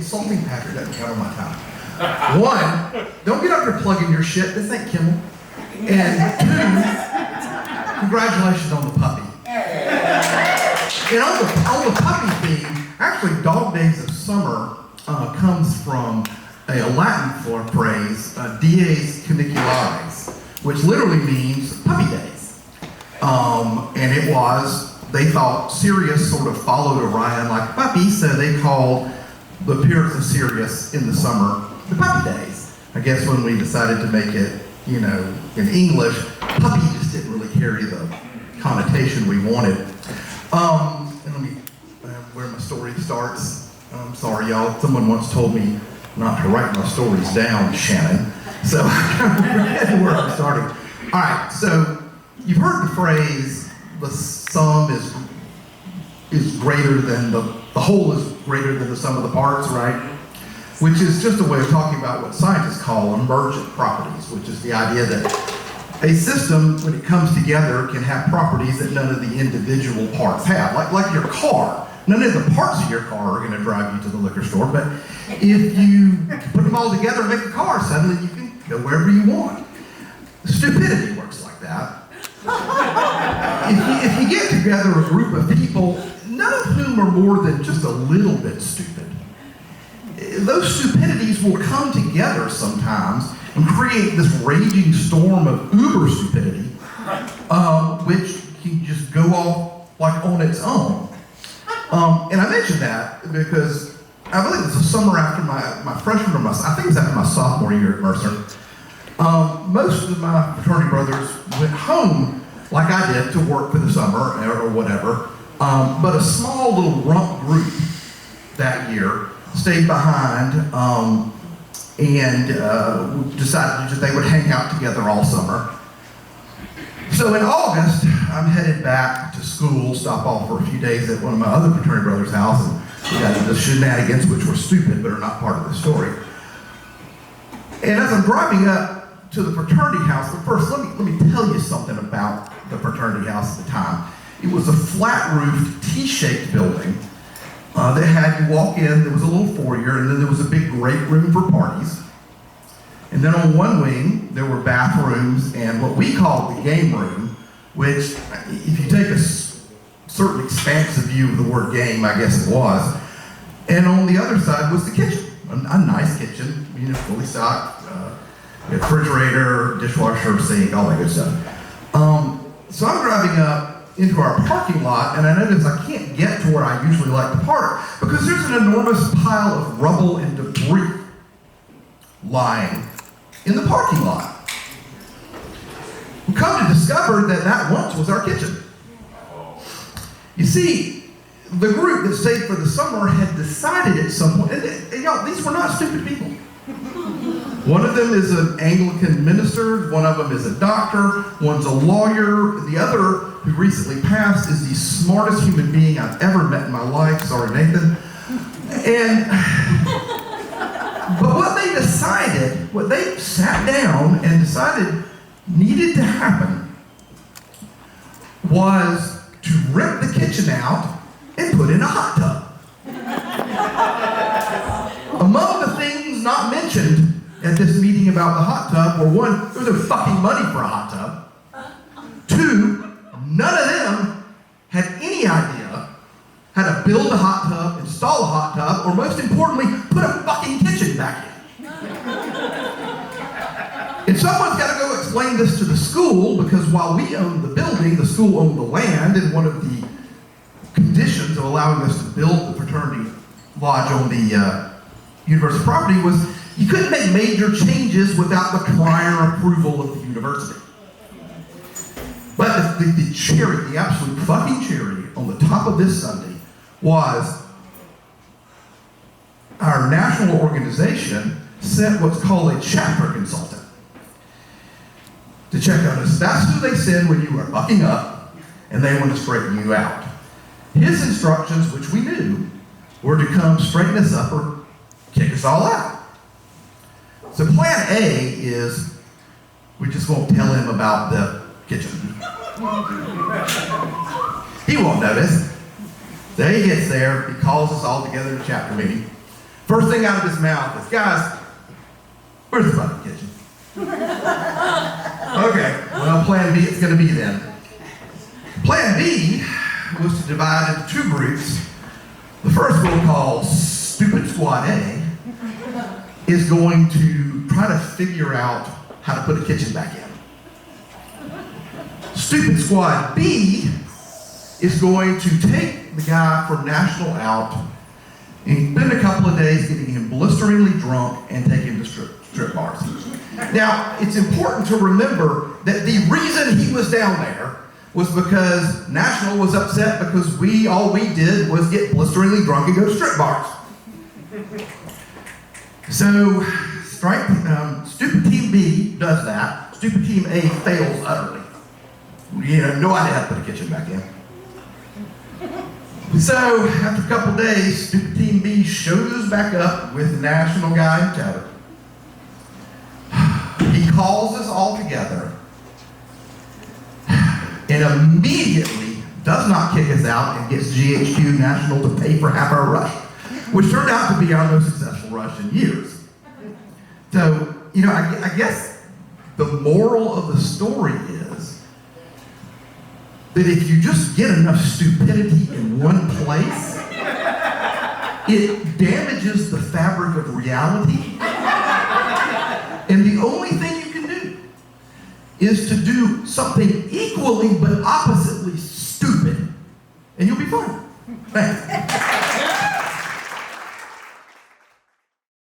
insulting Patrick doesn't count on my time. One, don't get up here plugging your shit. This ain't Kimmel. And two, congratulations on the puppy. And on the puppy theme, actually, Dog Days of Summer comes from a Latin phrase, dies caniculares, which literally means puppy days. And it was, they thought Sirius sort of followed Orion like a puppy, so they called the appearance of Sirius in the summer the puppy days. I guess when we decided to make it, you know, in English, puppy just didn't really carry the connotation we wanted. And let me, where my story starts. I'm sorry, y'all. Someone once told me not to write my stories down, Shannon. So I kind of forget where I'm starting. All right, so you've heard the phrase, the sum is greater than the whole is greater than the sum of the parts, right? Which is just a way of talking about what scientists call emergent properties, which is the idea that a system, when it comes together, can have properties that none of the individual parts have. Like your car. None of the parts of your car are going to drive you to the liquor store, but if you put them all together and make a car, suddenly you can go wherever you want. Stupidity works like that. If you get together a group of people, none of whom are more than just a little bit stupid, those stupidities will come together sometimes and create this raging storm of uber stupidity, which can just go off like on its own. And I mention that because I believe it's the summer after my freshman, or I think it was after my sophomore year at Mercer. Most of my fraternity brothers went home like I did to work for the summer or whatever. But a small little rump group that year stayed behind and decided that they would hang out together all summer. So in August, I'm headed back to school, stop off for a few days at one of my other fraternity brothers' house, and we got into the shenanigans, which were stupid but are not part of the story. And as I'm driving up to the fraternity house, but first let me tell you something about the fraternity house at the time. It was a flat-roofed, T-shaped building that had you walk in, there was a little foyer, and then there was a big great room for parties. And then on one wing, there were bathrooms and what we called the game room, which, if you take a certain expansive view of the word game, I guess it was. And on the other side was the kitchen, a nice kitchen, you know, fully stocked, refrigerator, dishwasher, sink, all that good stuff. So I'm driving up into our parking lot, and I notice I can't get to where I usually like to park because there's an enormous pile of rubble and debris lying in the parking lot. We come to discover that once was our kitchen. You see, the group that stayed for the summer had decided at some point, and y'all, these were not stupid people. One of them is an Anglican minister, one of them is a doctor, one's a lawyer, the other, who recently passed, is the smartest human being I've ever met in my life. Sorry, Nathan. But what they decided, what they sat down and decided needed to happen was to rip the kitchen out and put in a hot tub. Among the things not mentioned at this meeting about the hot tub were, one, there was no fucking money for a hot tub. Two, none of them had any idea how to build a hot tub, install a hot tub, or most importantly, put a fucking kitchen back in. And someone's got to go explain this to the school, because while we owned the building, the school owned the land, and one of the conditions of allowing us to build the fraternity lodge on the university property was you couldn't make major changes without the prior approval of the university. But the cherry, the absolute fucking cherry on the top of this Sunday was our national organization sent what's called a chapter consultant to check on us. That's who they send when you are fucking up and they want to straighten you out. His instructions, which we knew, were to come straighten us up or kick us all out. So plan A is we just won't tell him about the kitchen. He won't notice. So he gets there, he calls us all together in a chapter meeting. First thing out of his mouth is, guys, where's the fucking kitchen? Okay, well, plan B it's going to be then. Plan B was to divide into two groups. The first we'll call Stupid Squad A is going to try to figure out how to put a kitchen back in. Stupid Squad B is going to take the guy from National out and spend a couple of days getting him blisteringly drunk and take him to strip bars. Now, it's important to remember that the reason he was down there was because National was upset because all we did was get blisteringly drunk and go to strip bars. So, Stupid Team B does that. Stupid Team A fails utterly. No idea how to put a kitchen back in. So, after a couple days, Stupid Team B shows back up with the National guy in tow. He calls us all together and immediately does not kick us out and gets GHQ National to pay for half our rush, which turned out to be our most successful rush in years. So, I guess the moral of the story is that if you just get enough stupidity in one place, it damages the fabric of reality. And the only thing you can do is to do something equally but oppositely stupid, and you'll be fine. Thanks.